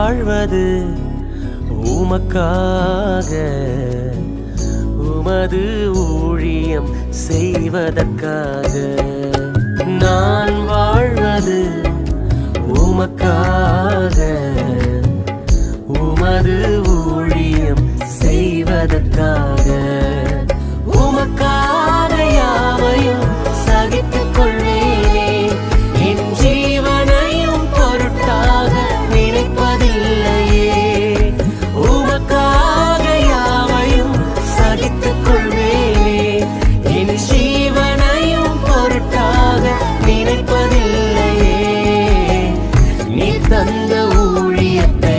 வாழ்வது உமக்காக, உமது ஊழியம் செய்வதற்காக. நான் வாழ்வது உமக்காக, உமது ஊழியம் செய்வதற்காக. உமக்காக யாவையும் சகித்துக் கொள்வேனே, என் ஜீவனையும் பொருட்டாக நினைப்பதில்லையே. உமக்காக யாவையும் சகித்துக் கொள்வேனே, என் ஜீவனையும் பொருட்டாக நினைப்பதில்லையே. நீ தந்த ஊழியத்தை